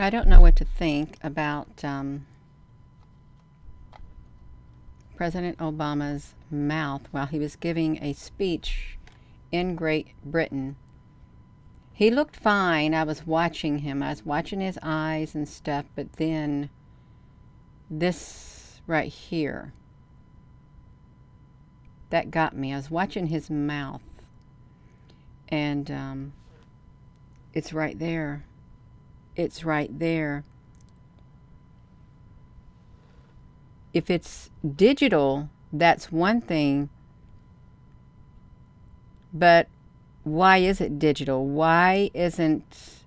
I don't know what to think about President Obama's mouth while he was giving a speech in Great Britain. He looked fine. I was watching him. I was watching his eyes and stuff, but then this right here, that got me. I was watching his mouth, and it's right there. It's right there. If it's digital, that's one thing, but why is it digital? Why isn't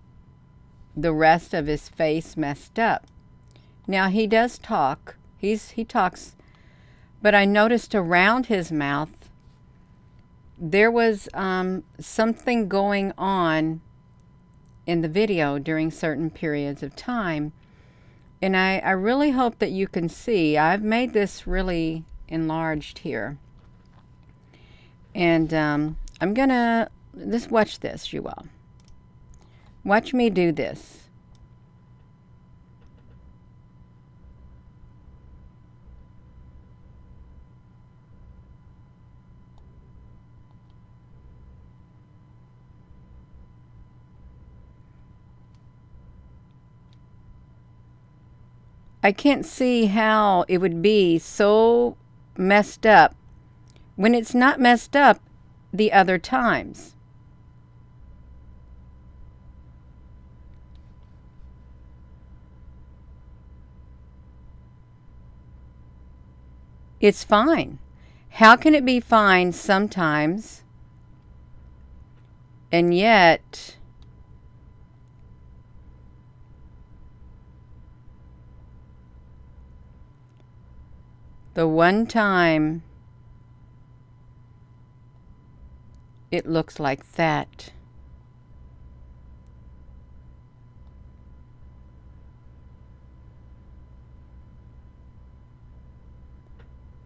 the rest of his face messed up? Now, he does talk. He talks, but I noticed around his mouth there was something going on in the video during certain periods of time. And I really hope that you can see. I've made this really enlarged here. And I'm going to, just watch this, you all. Watch me do this. I can't see how it would be so messed up when it's not messed up the other times. It's fine. How can it be fine sometimes and yet the one time it looks like that?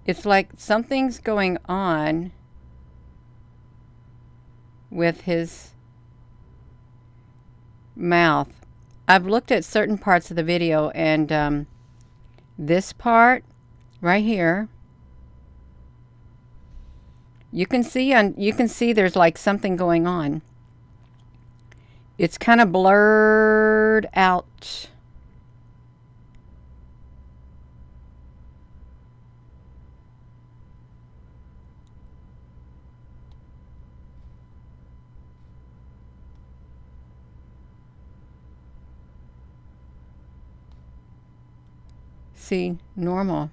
It's like something's going on with his mouth. I've looked at certain parts of the video, and this part right here, you can see there's like something going on. It's kind of blurred out. See, normal.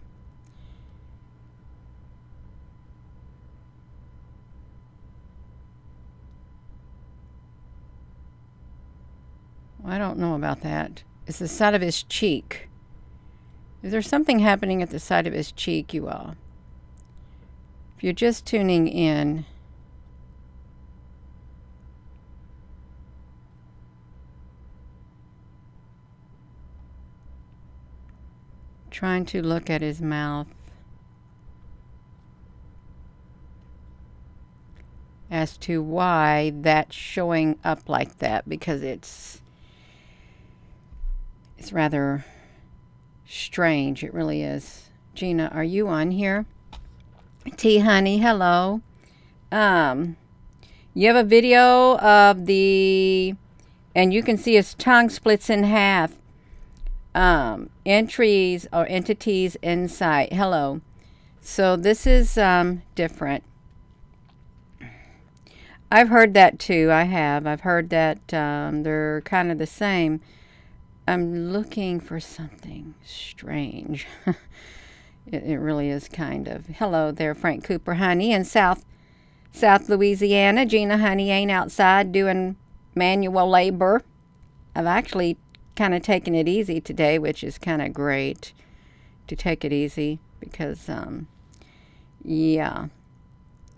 I don't know about that. It's the side of his cheek. Is there something happening at the side of his cheek, you all? If you're just tuning in, trying to look at his mouth as to why that's showing up like that, because it's rather strange. It really is. Gina, are you on here? T Honey, hello. You have a video of and you can see his tongue splits in half. Entries or entities inside. Hello. So this is different. I've heard that too. I've heard that they're kind of the same. I'm looking for something strange. It really is kind of. Hello there, Frank Cooper, honey, in South Louisiana. Gina, honey, ain't outside doing manual labor. I've actually kind of taken it easy today, which is kind of great to take it easy because, yeah.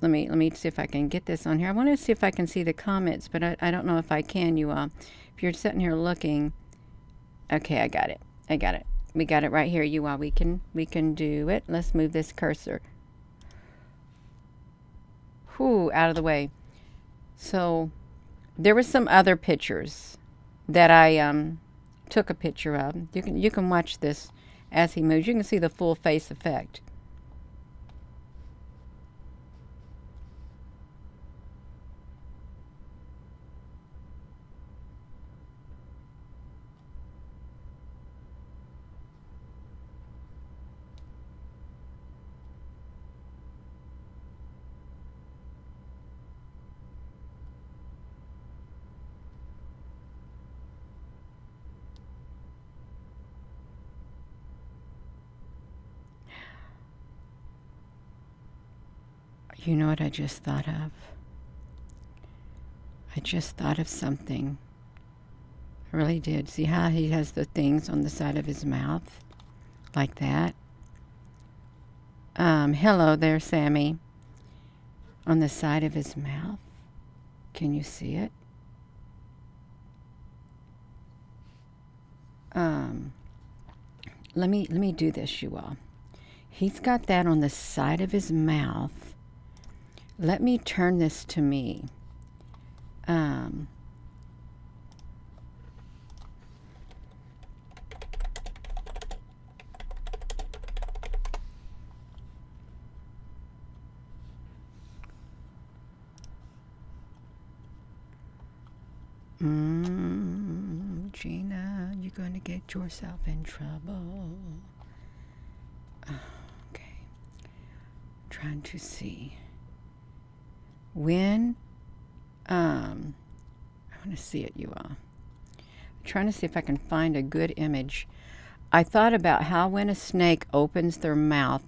Let me see if I can get this on here. I want to see if I can see the comments, but I don't know if I can, you all. If you're sitting here looking. Okay, I got it. We got it right here, you all. We can do it. Let's move this cursor. Whew, out of the way. So there were some other pictures that I took a picture of. You can watch this as he moves. You can see the full face effect. You know what I just thought of? I just thought of something. I really did. See how he has the things on the side of his mouth? Like that. Hello there, Sammy. On the side of his mouth. Can you see it? Let me do this, you all. He's got that on the side of his mouth. Let me turn this to me. Gina, you're going to get yourself in trouble. Okay. Trying to see. When, I want to see it, you all. I'm trying to see if I can find a good image. I thought about how when a snake opens their mouth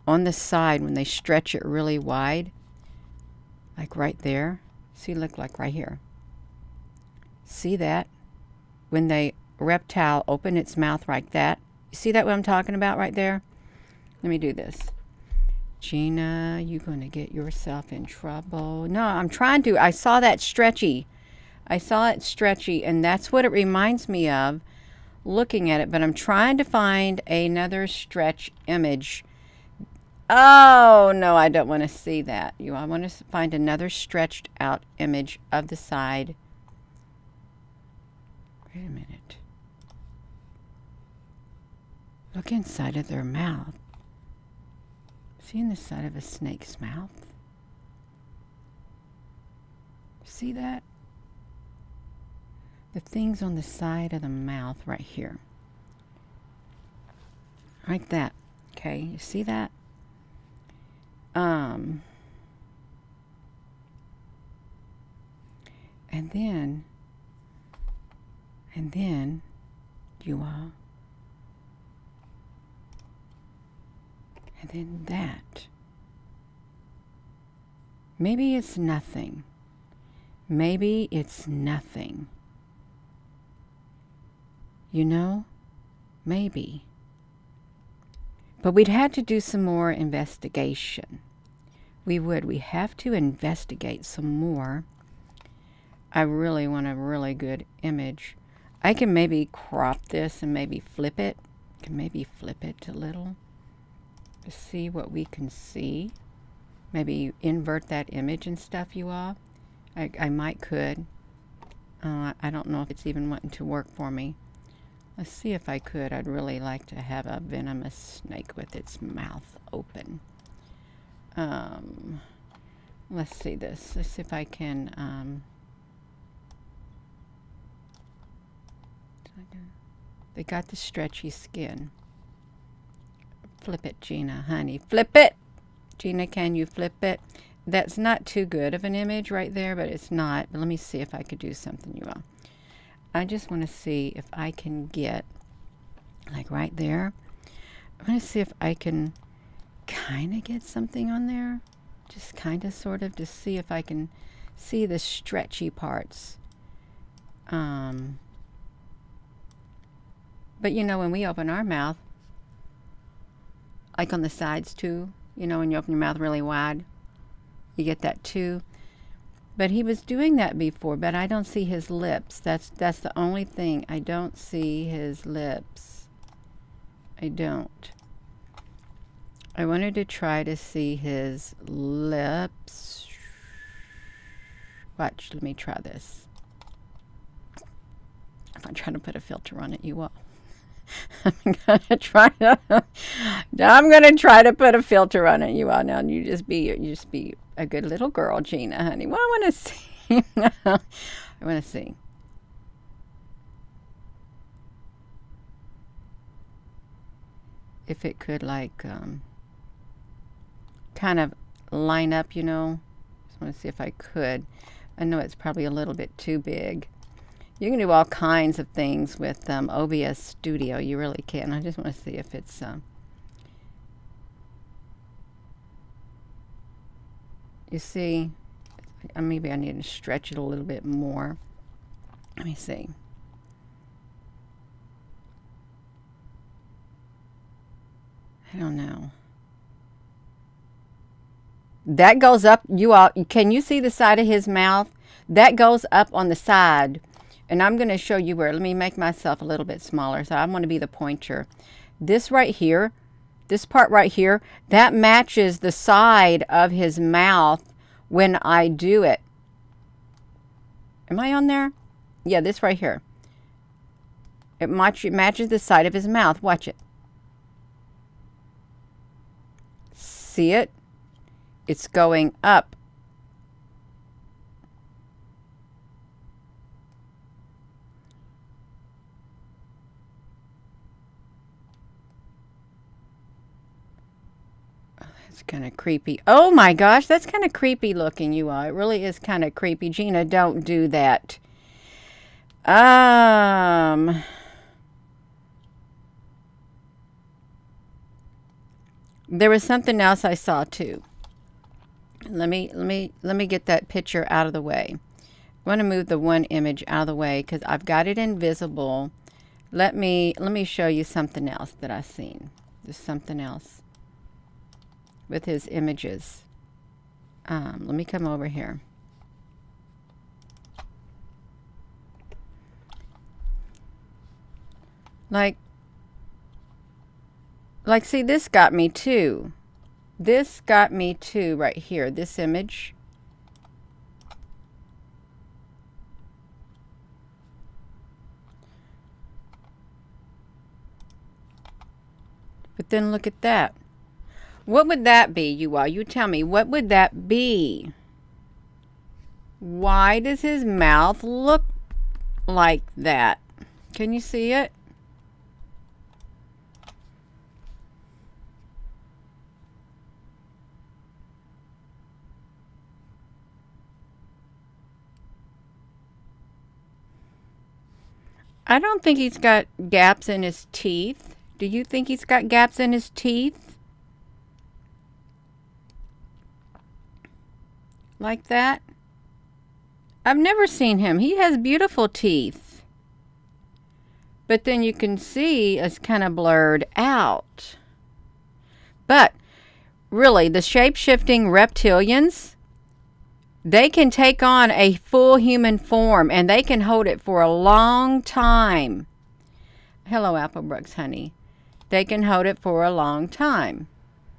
on the side, when they stretch it really wide, like right there. See, look like right here. See that? When the reptile open its mouth like that. You see that what I'm talking about right there? Let me do this. Gina, you're going to get yourself in trouble. No, I'm trying to. I saw that stretchy. I saw it stretchy, and that's what it reminds me of looking at it. But I'm trying to find another stretch image. Oh, no, I don't want to see that. I want to find another stretched out image of the side. Wait a minute. Look inside of their mouth. See in the side of a snake's mouth? See that? The things on the side of the mouth right here. Like that. Okay, you see that? And then you are. And then that. Maybe it's nothing. Maybe it's nothing. You know? Maybe. But we'd have to do some more investigation. We would. We have to investigate some more. I really want a really good image. I can maybe crop this and maybe flip it. Can maybe flip it a little to see what we can see. Maybe invert that image and stuff, you all. I might could. I don't know if it's even wanting to work for me. Let's see if I could. I'd really like to have a venomous snake with its mouth open. Let's see this. Let's see if I can. They got the stretchy skin. Flip it, Gina, honey. Flip it! Gina, can you flip it? That's not too good of an image right there, but it's not. But let me see if I could do something, you all. I just want to see if I can get, like right there. I want to see if I can kind of get something on there. Just kind of, sort of, to see if I can see the stretchy parts. But you know, when we open our mouth, like on the sides too, you know, when you open your mouth really wide, you get that too. But he was doing that before, but I don't see his lips. That's the only thing. I don't see his lips. I don't. I wanted to try to see his lips. Watch, let me try this. If I try to put a filter on it, you will. I'm gonna try to put a filter on it. You all now. You just be a good little girl, Gina, honey. Well, I want to see. I want to see. If it could like kind of line up, you know. Just want to see if I could. I know it's probably a little bit too big. You can do all kinds of things with OBS Studio. You really can. I just want to see if it's... you see, maybe I need to stretch it a little bit more. Let me see. I don't know. That goes up. You all, can you see the side of his mouth? That goes up on the side. And I'm going to show you where. Let me make myself a little bit smaller. So I want to be the pointer. This right here, this part right here, that matches the side of his mouth when I do it. Am I on there? Yeah, this right here. It matches the side of his mouth. Watch it. See it? It's going up. It's kind of creepy. Oh my gosh, that's kind of creepy looking, you all. It really is kind of creepy. Gina, don't do that. There was something else I saw too. Let me get that picture out of the way. I want to move the one image out of the way because I've got it invisible. Let me show you something else that I've seen. There's something else with his images. Let me come over here. Like, see, this got me too. This got me too right here, this image. But then look at that. What would that be, you all? You tell me, what would that be? Why does his mouth look like that? Can you see it? I don't think he's got gaps in his teeth. Do you think he's got gaps in his teeth? Like that? I've never seen him. He has beautiful teeth. But then you can see it's kind of blurred out. But really, the shape-shifting reptilians, they can take on a full human form and they can hold it for a long time. Hello, Applebrooks, honey. They can hold it for a long time.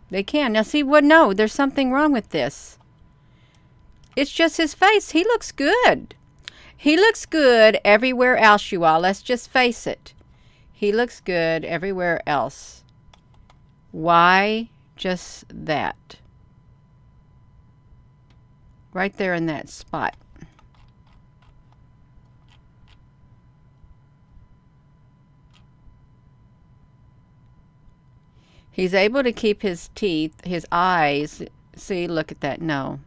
They can. Now, see, what? No, there's something wrong with this. It's just his face. He looks good. He looks good everywhere else, you all. Let's just face it. He looks good everywhere else. Why just that? Right there in that spot. He's able to keep his teeth, his eyes. See, look at that. No.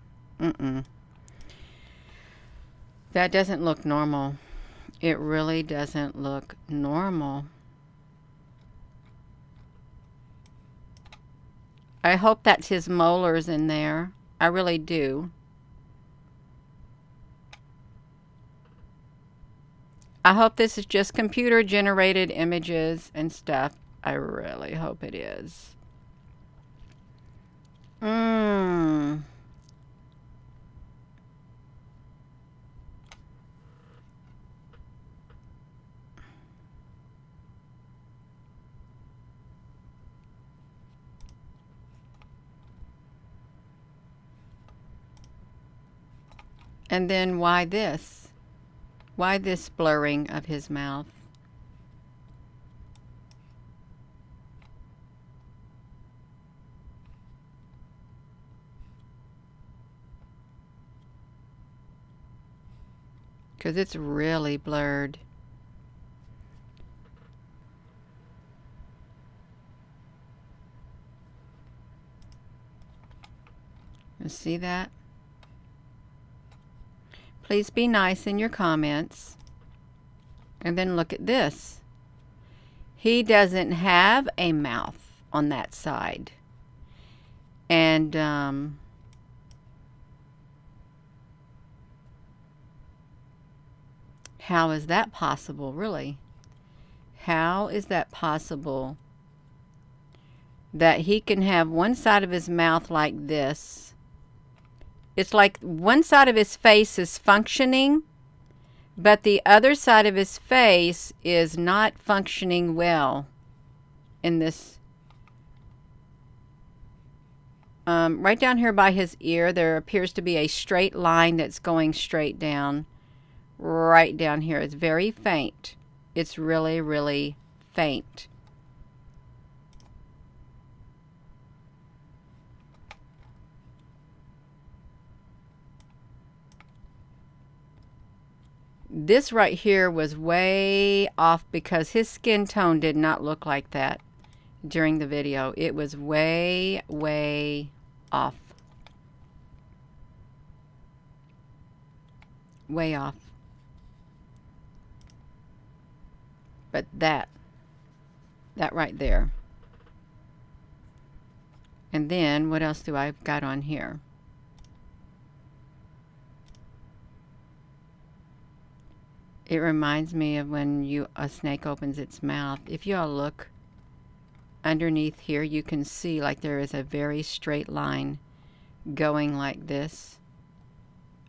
That doesn't look normal. It really doesn't look normal. I hope that's his molars in there. I really do. I hope this is just computer generated images and stuff. I really hope it is. And then why this? Why this blurring of his mouth? Because it's really blurred. You see that? Please be nice in your comments. And then look at this. He doesn't have a mouth on that side. And how is that possible, really? How is that possible that he can have one side of his mouth like this? It's like one side of his face is functioning, but the other side of his face is not functioning well in this. Right down here by his ear, there appears to be a straight line that's going straight down. Right down here. It's very faint. It's really, really faint. This right here was way off because his skin tone did not look like that during the video. It was way, way off. Way off. But that right there. And then what else do I got on here? It reminds me of when a snake opens its mouth. If you all look underneath here, you can see like there is a very straight line going like this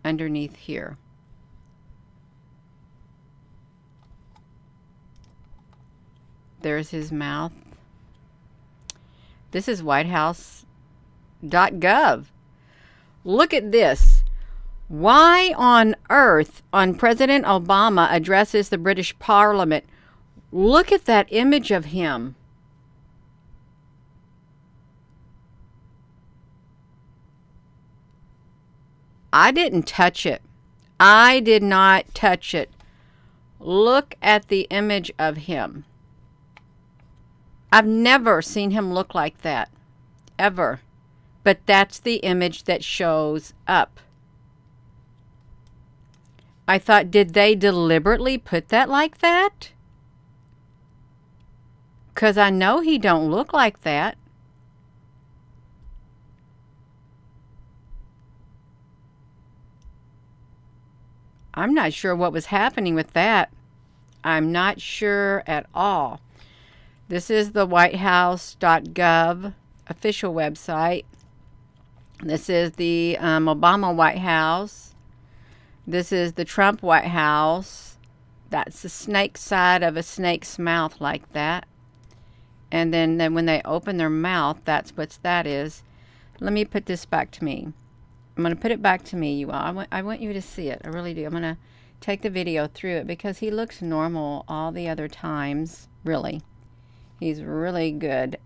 underneath here. There's his mouth. This is whitehouse.gov. Look at this. Why on earth, on President Obama addresses the British Parliament, look at that image of him. I didn't touch it. I did not touch it. Look at the image of him. I've never seen him look like that, ever. But that's the image that shows up. I thought, did they deliberately put that like that? Because I know he don't look like that. I'm not sure what was happening with that. I'm not sure at all. This is the whitehouse.gov official website. This is the Obama White House. This is the Trump White House. That's the snake side of a snake's mouth like that. And then when they open their mouth, that's what that is. Let me put this back to me. I'm going to put it back to me, you all. I want you to see it. I really do. I'm going to take the video through it because he looks normal all the other times. Really. He's really good.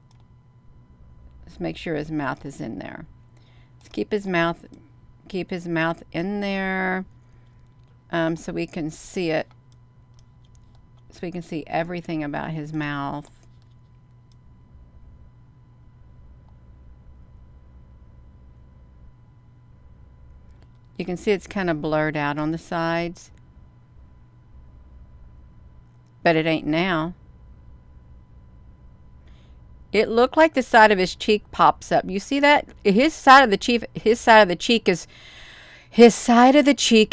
Let's make sure his mouth is in there. Let's keep his mouth in there. So we can see it. So we can see everything about his mouth. You can see it's kind of blurred out on the sides. But it ain't now. It looked like the side of his cheek pops up. You see that? His side of the cheek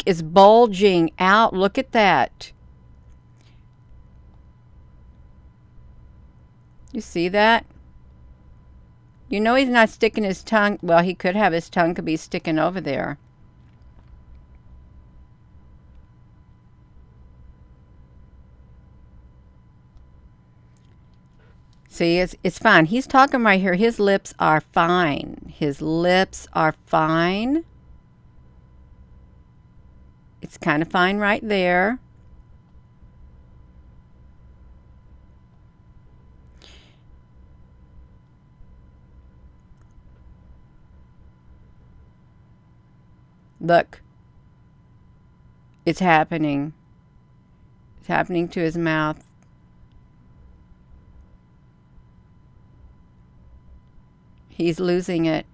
is bulging out. Look at that. You see that? You know he's not sticking his tongue. Well, he could have his tongue could be sticking over there. See, it's fine. He's talking right here. His lips are fine. His lips are fine. It's kind of fine right there. Look, it's happening. It's happening to his mouth. He's losing it.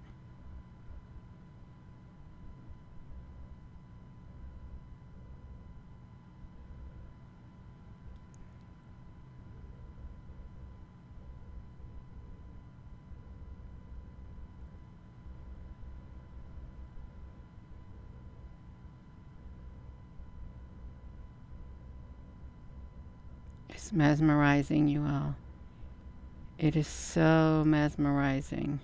It's mesmerizing, you all. It is so mesmerizing.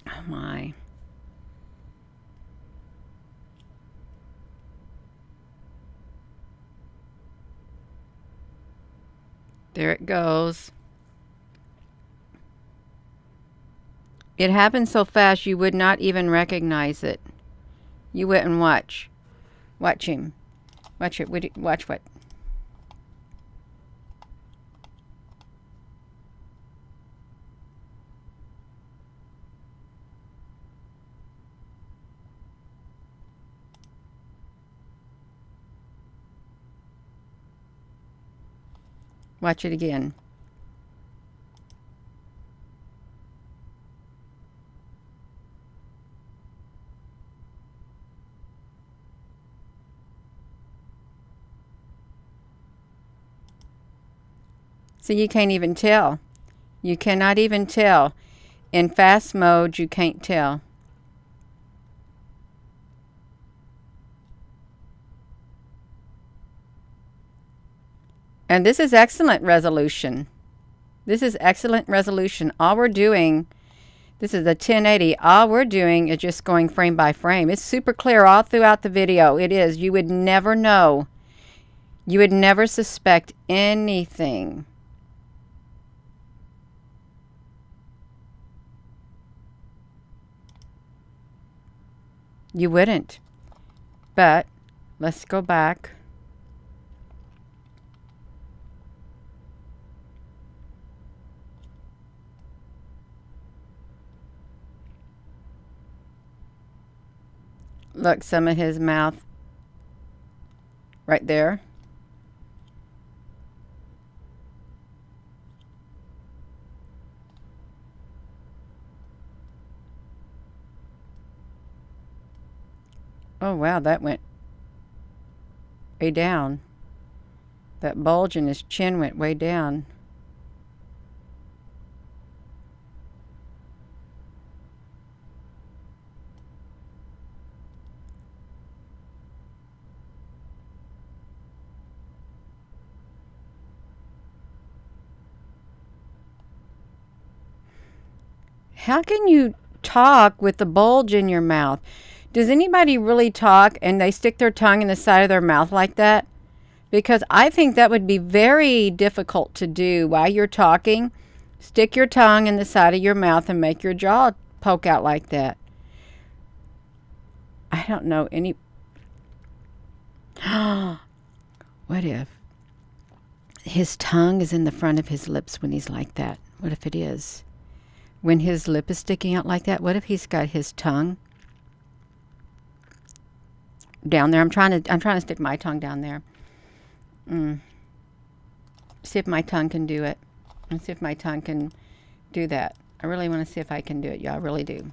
Oh my. There it goes. It happened so fast you would not even recognize it. You wouldn't watch. Watch him. Watch it. Watch what? Watch it again. So you can't even tell. You cannot even tell. In fast mode, you can't tell. And this is excellent resolution. This is excellent resolution. All we're doing, this is a 1080. All we're doing is just going frame by frame. It's super clear all throughout the video. It is. You would never know. You would never suspect anything. You wouldn't. But let's go back. Look, some of his mouth right there. Oh, wow, that went way down. That bulge in his chin went way down. How can you talk with the bulge in your mouth? Does anybody really talk and they stick their tongue in the side of their mouth like that? Because I think that would be very difficult to do while you're talking. Stick your tongue in the side of your mouth and make your jaw poke out like that. I don't know any... What if his tongue is in the front of his lips when he's like that? What if it is? When his lip is sticking out like that, what if he's got his tongue down there? I'm trying to stick my tongue down there. See if my tongue can do it. Let's see if my tongue can do that. I really want to see if I can do it. Yeah, I really do.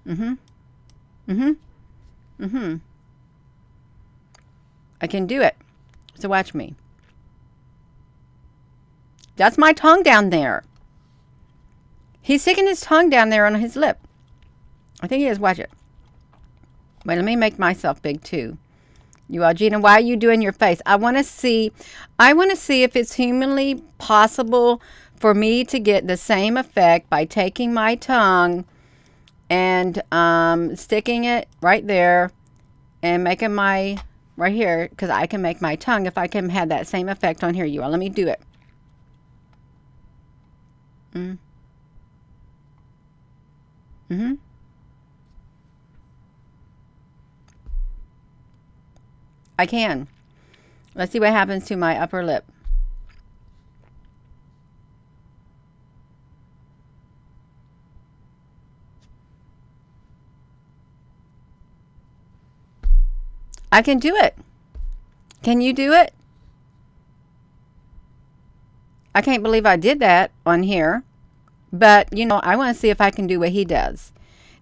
I can do it. So watch me. That's my tongue down there. He's sticking his tongue down there on his lip. I think he is. Watch it. Wait, let me make myself big too. You all, Gina, why are you doing your face? I want to see if it's humanly possible for me to get the same effect by taking my tongue and sticking it right there and making my, right here, because I can make my tongue if I can have that same effect on here. You all, let me do it. I can. Let's see what happens to my upper lip. I can do it. Can you do it? I can't believe I did that on here. But, I want to see if I can do what he does.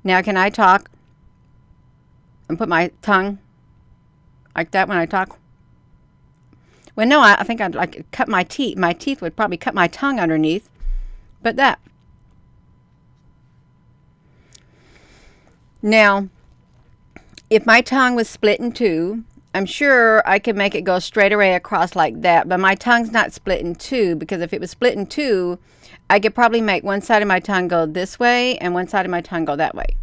Now, can I talk and put my tongue like that when I talk? Well, no, I think I'd like cut my teeth. My teeth would probably cut my tongue underneath. But that. Now, if my tongue was split in two, I'm sure I could make it go straight away across like that. But my tongue's not split in two, because if it was split in two, I could probably make one side of my tongue go this way and one side of my tongue go that way.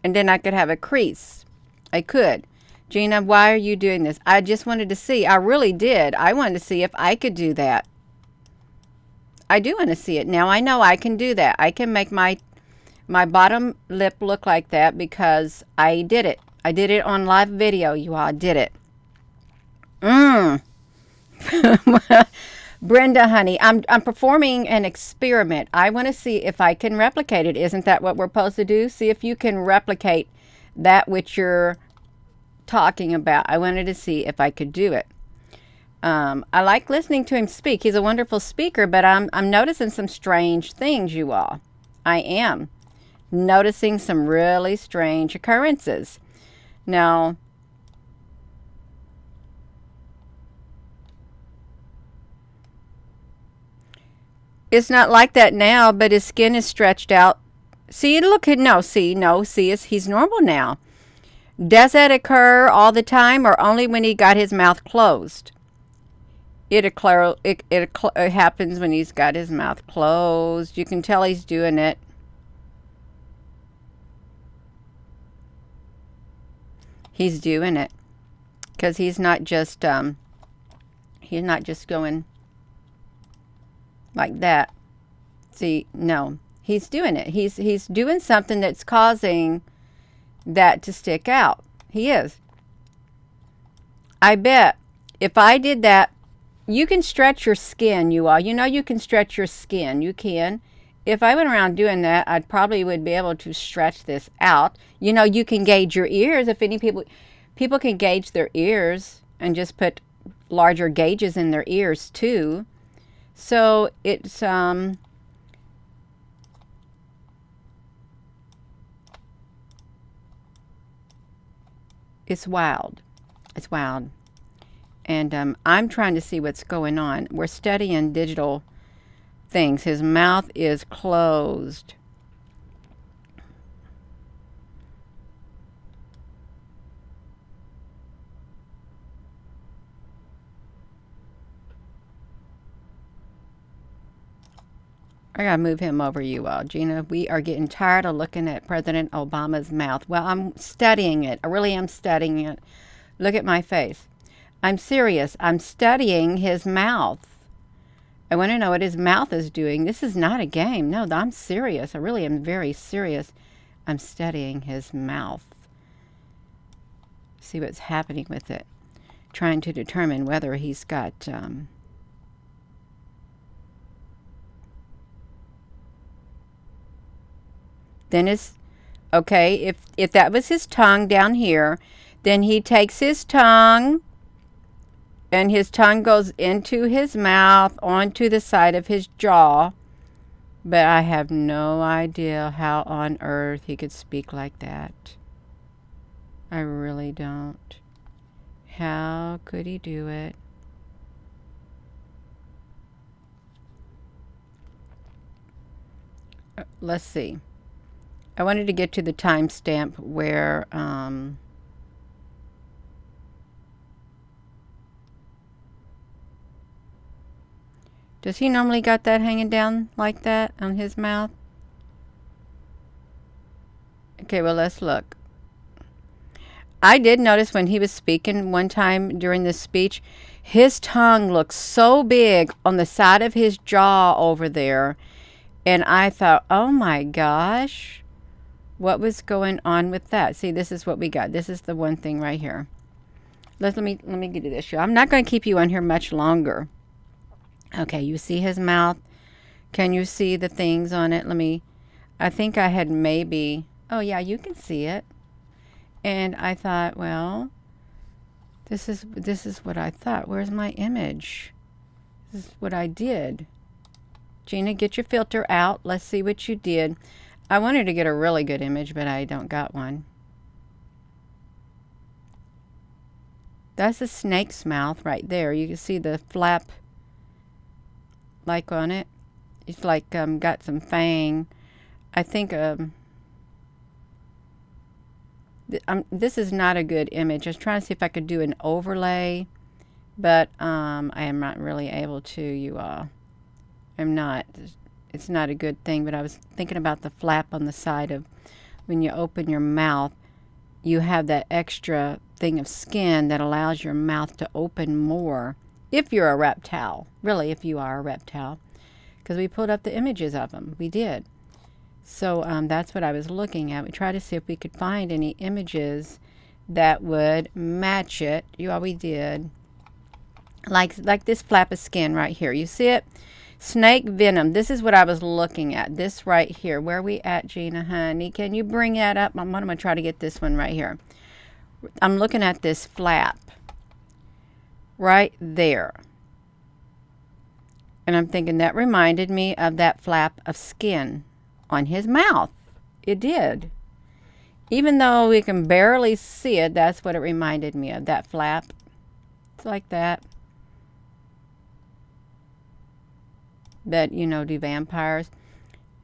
And then I could have a crease. I could. Gina, why are you doing this? I just wanted to see. I really did. I wanted to see if I could do that. I do want to see it. Now I know I can do that. I can make my bottom lip look like that because I did it. I did it on live video, you all. I did it. Brenda, honey, I'm performing an experiment. I want to see if I can replicate it. Isn't that what we're supposed to do? See if you can replicate that which you're talking about. I wanted to see if I could do it. I like listening to him speak. He's a wonderful speaker, but I'm noticing some strange things, you all. I am noticing some really strange occurrences. Now, it's not like that now, but his skin is stretched out. See, look, he's normal now. Does that occur all the time or only when he got his mouth closed? It happens when he's got his mouth closed. You can tell he's doing it. He's doing it because he's not just going like that. See, no, he's doing it. He's doing something that's causing that to stick out. He is. I bet if I did that, you can stretch your skin, you all. You can stretch your skin. You can. If I went around doing that, I probably would be able to stretch this out. You can gauge your ears. If any people can gauge their ears and just put larger gauges in their ears too. So it's wild. It's wild. And I'm trying to see what's going on. We're studying digital things. His mouth is closed. I gotta move him over, you all. Gina, we are getting tired of looking at President Obama's mouth. Well, I'm studying it. I really am studying it. Look at my face. I'm serious. I'm studying his mouth. I want to know what his mouth is doing. This is not a game. No, I'm serious. I really am very serious. I'm studying his mouth. See what's happening with it. Trying to determine whether he's got... Then if that was his tongue down here, then he takes his tongue and his tongue goes into his mouth, onto the side of his jaw. But I have no idea how on earth he could speak like that. I really don't. How could he do it? Let's see. I wanted to get to the timestamp where does he normally got that hanging down like that on his mouth? Okay, well, let's look. I did notice when he was speaking one time during this speech, his tongue looked so big on the side of his jaw over there. And I thought, oh my gosh, What was going on with that? See, this is what we got. This is the one thing right here. Let me give you this. I'm not going to keep you on here much longer. Okay, you see his mouth. Can you see the things on it? I think I had maybe, oh yeah, you can see it. And I thought, well, this is what I thought. Where's my image? This is what I did. Gina, get your filter out. Let's see what you did. I wanted to get a really good image, but I don't got one. That's a snake's mouth right there. You can see the flap like on it. It's like got some fang. I think this is not a good image. I was trying to see if I could do an overlay, but I am not really able to, you all. I'm not. It's not a good thing, but I was thinking about the flap on the side of when you open your mouth, you have that extra thing of skin that allows your mouth to open more if you're a reptile. Really, if you are a reptile. Because we pulled up the images of them. We did. So that's what I was looking at. We tried to see if we could find any images that would match it. We did. Like this flap of skin right here. You see it? Snake venom. This is what I was looking at. This right here. Where are we at, Gina, honey? Can you bring that up? I'm going to try to get this one right here. I'm looking at this flap right there. And I'm thinking that reminded me of that flap of skin on his mouth. It did. Even though we can barely see it, that's what it reminded me of, that flap. It's like that. But, do vampires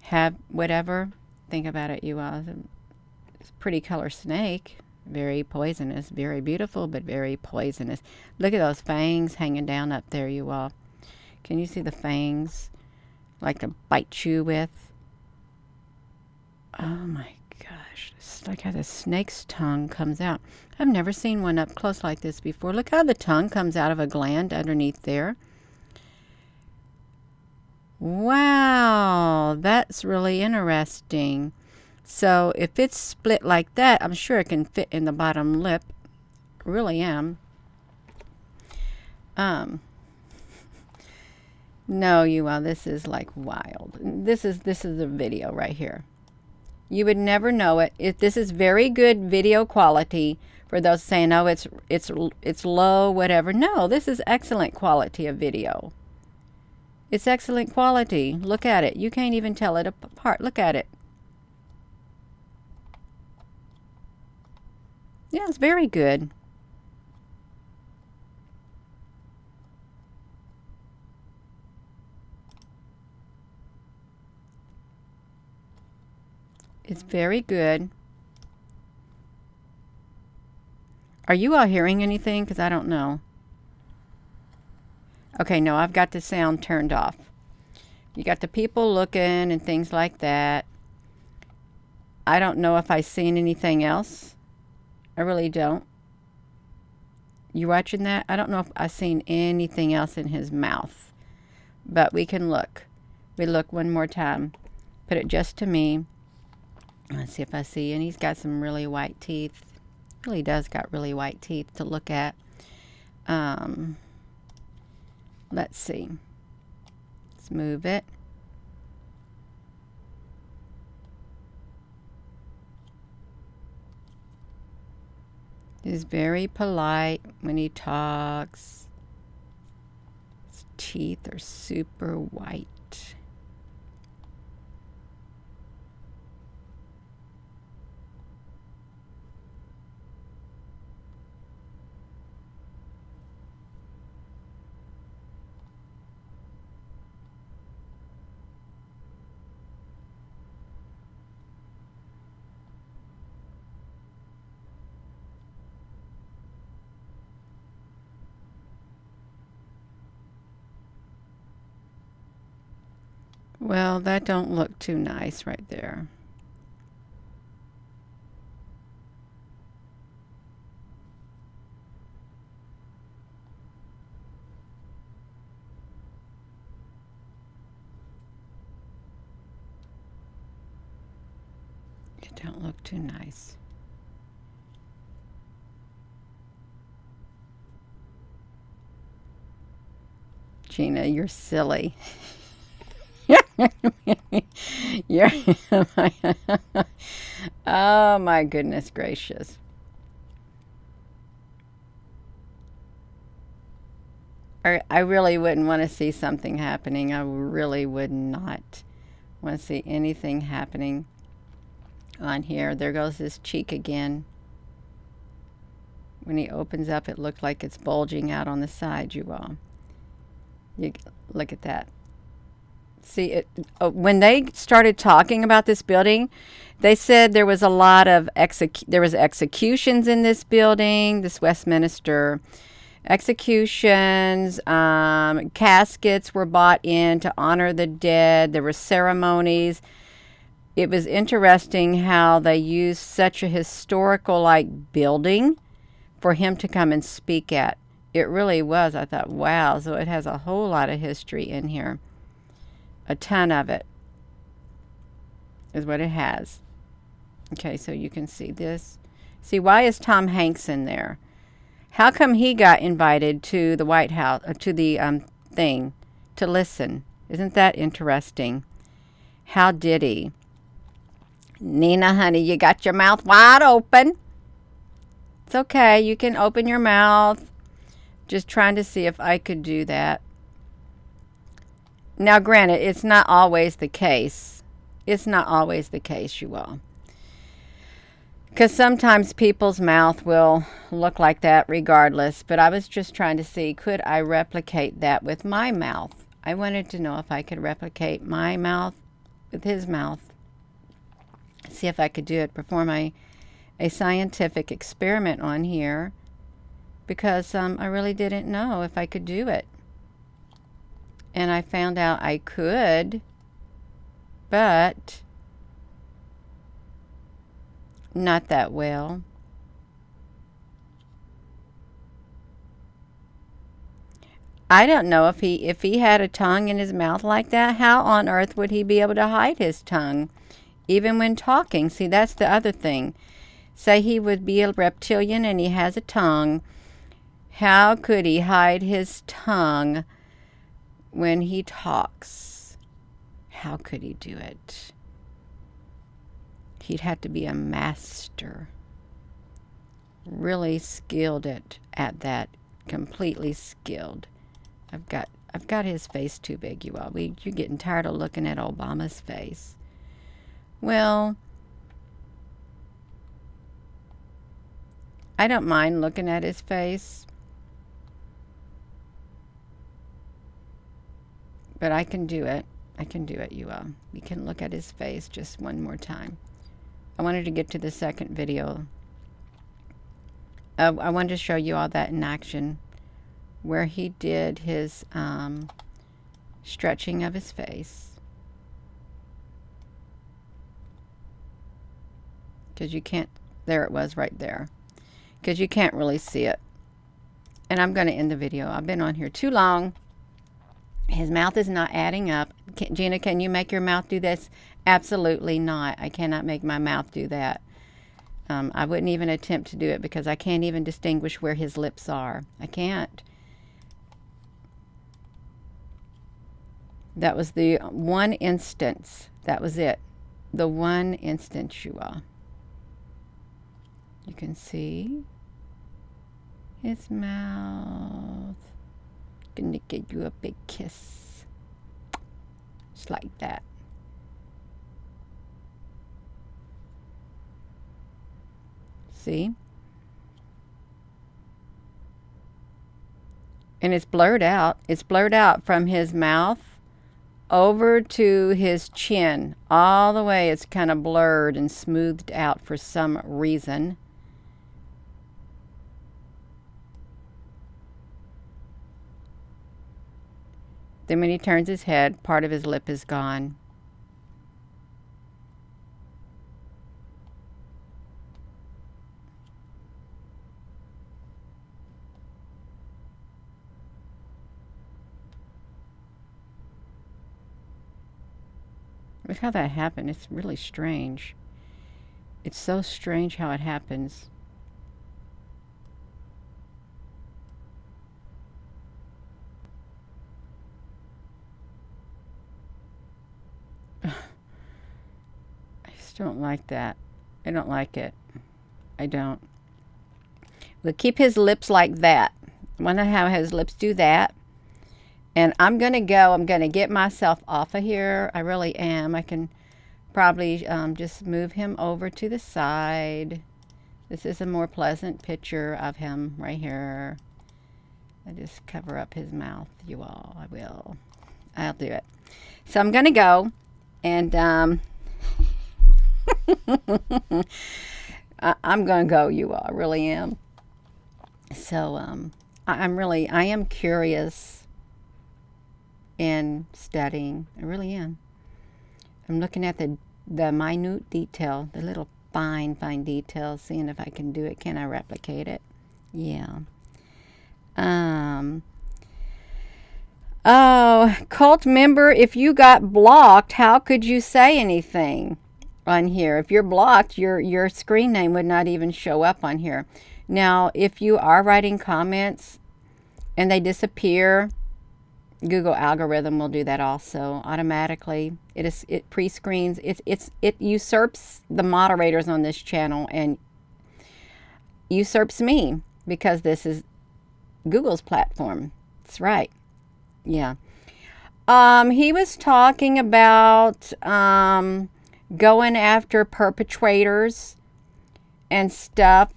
have whatever? Think about it, you all. It's a pretty color snake. Very poisonous. Very beautiful, but very poisonous. Look at those fangs hanging down up there, you all. Can you see the fangs? Like to bite you with. Oh my gosh. It's like how the snake's tongue comes out. I've never seen one up close like this before. Look how the tongue comes out of a gland underneath there. Wow, that's really interesting. So if it's split like that, I'm sure it can fit in the bottom lip. Really am. No, you all, this is like wild. This is a video right here. You would never know it. This is very good video quality for those saying, "Oh, it's low, whatever." No, this is excellent quality of video. It's excellent quality. Look at it. You can't even tell it apart. Look at it. Yeah, it's very good. It's very good. Are you all hearing anything? Because I don't know. Okay, no, I've got the sound turned off. You got the people looking and things like that. I don't know if I've seen anything else. I really don't. You watching that? I don't know if I've seen anything else in his mouth. But we can look. We look one more time. Put it just to me. Let's see if I see. And he's got some really white teeth. Really does got really white teeth to look at. Let's see. Let's move it. He's very polite when he talks. His teeth are super white. Well, that don't look too nice right there. It don't look too nice. Gina, you're silly. You're oh my goodness gracious. I really wouldn't want to see something happening. I really would not want to see anything happening on here. There goes his cheek again. When he opens up, it looks like it's bulging out on the side, you all. You look at that. See, when they started talking about this building, they said there was a lot of executions in this building, this Westminster executions. Caskets were bought in to honor the dead. There were ceremonies. It was interesting how they used such a historical building for him to come and speak at. It really was. I thought, wow. So it has a whole lot of history in here. A ton of it is what it has. Okay, so you can see this. See, why is Tom Hanks in there? How come he got invited to the White House, to the thing, to listen? Isn't that interesting? How did he? Nina, honey, you got your mouth wide open. It's okay. You can open your mouth. Just trying to see if I could do that. Now, granted, it's not always the case. It's not always the case, you all. Because sometimes people's mouth will look like that regardless. But I was just trying to see, could I replicate that with my mouth? I wanted to know if I could replicate my mouth with his mouth. See if I could do it. Perform a scientific experiment on here. Because I really didn't know if I could do it. And I found out I could, but not that well. I don't know if he had a tongue in his mouth like that, how on earth would he be able to hide his tongue even when talking? See, that's the other thing. Say he would be a reptilian and he has a tongue. How could he hide his tongue when he talks? How could he do it? He'd have to be a master. Really skilled at that. Completely skilled. I've got his face too big, you all. You're getting tired of looking at Obama's face. Well, I don't mind looking at his face. But I can do it. I can do it, you all. You can look at his face just one more time. I wanted to get to the second video. I wanted to show you all that in action, where he did his stretching of his face. Because you can't, there it was right there. Because you can't really see it. And I'm going to end the video. I've been on here too long. His mouth is not adding up. Gina, can you make your mouth do this? Absolutely not. I cannot make my mouth do that. I wouldn't even attempt to do it because I can't even distinguish where his lips are. I can't. That was the one instance. That was it. The one instance, you all. You can see his mouth. Gonna give you a big kiss. Just like that. See? And it's blurred out. It's blurred out from his mouth over to his chin. All the way it's kind of blurred and smoothed out for some reason. Then when he turns his head, part of his lip is gone. Look how that happened. It's really strange. It's so strange how it happens. I just don't like that. I don't like it. I don't. But keep his lips like that. I want to have his lips do that. And I'm going to go. I'm going to get myself off of here. I really am. I can probably just move him over to the side. This is a more pleasant picture of him right here. I just cover up his mouth, you all. I will. I'll do it. So I'm going to go. And I'm going to go, you all. I really am. So I am curious in studying. I really am. I'm looking at the minute detail, the little fine details, seeing if I can do it. Can I replicate it? Yeah. Oh, cult member, if you got blocked, how could you say anything on here? If you're blocked, your screen name would not even show up on here. Now, if you are writing comments and they disappear, Google algorithm will do that also automatically. It pre-screens. It usurps the moderators on this channel and usurps me because this is Google's platform. That's right. Yeah. He was talking about going after perpetrators and stuff.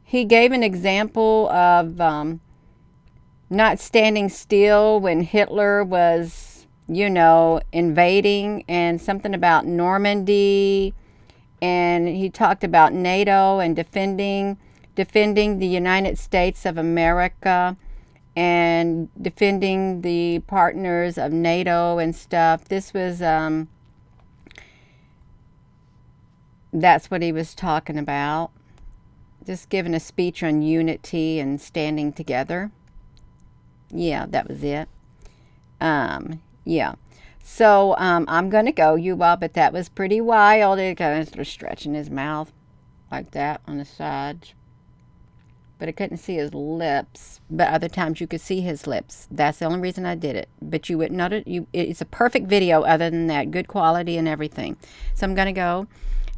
He gave an example of not standing still when Hitler was, invading, and something about Normandy. And he talked about NATO and defending the United States of America and defending the partners of NATO and stuff. This was, that's what he was talking about. Just giving a speech on unity and standing together. Yeah, that was it. Yeah. So, I'm going to go, you all, but that was pretty wild. It kind of started stretching his mouth like that on the sides. But I couldn't see his lips. But other times you could see his lips. That's the only reason I did it. But you wouldn't know it. It's a perfect video other than that. Good quality and everything. So I'm going to go.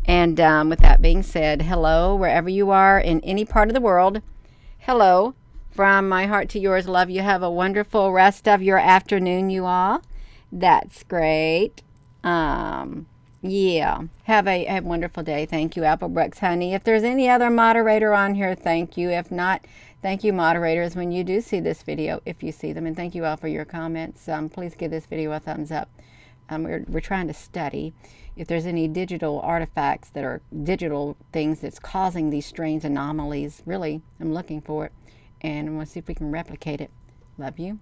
And with that being said, hello, wherever you are in any part of the world. Hello. From my heart to yours, love you. Have a wonderful rest of your afternoon, you all. That's great. Yeah. Have a wonderful day. Thank you, Applebrooks, honey. If there's any other moderator on here, thank you. If not, thank you, moderators, when you do see this video, if you see them. And thank you all for your comments. Please give this video a thumbs up. We're trying to study if there's any digital artifacts that are digital things that's causing these strange anomalies. Really, I'm looking for it. And we'll see if we can replicate it. Love you.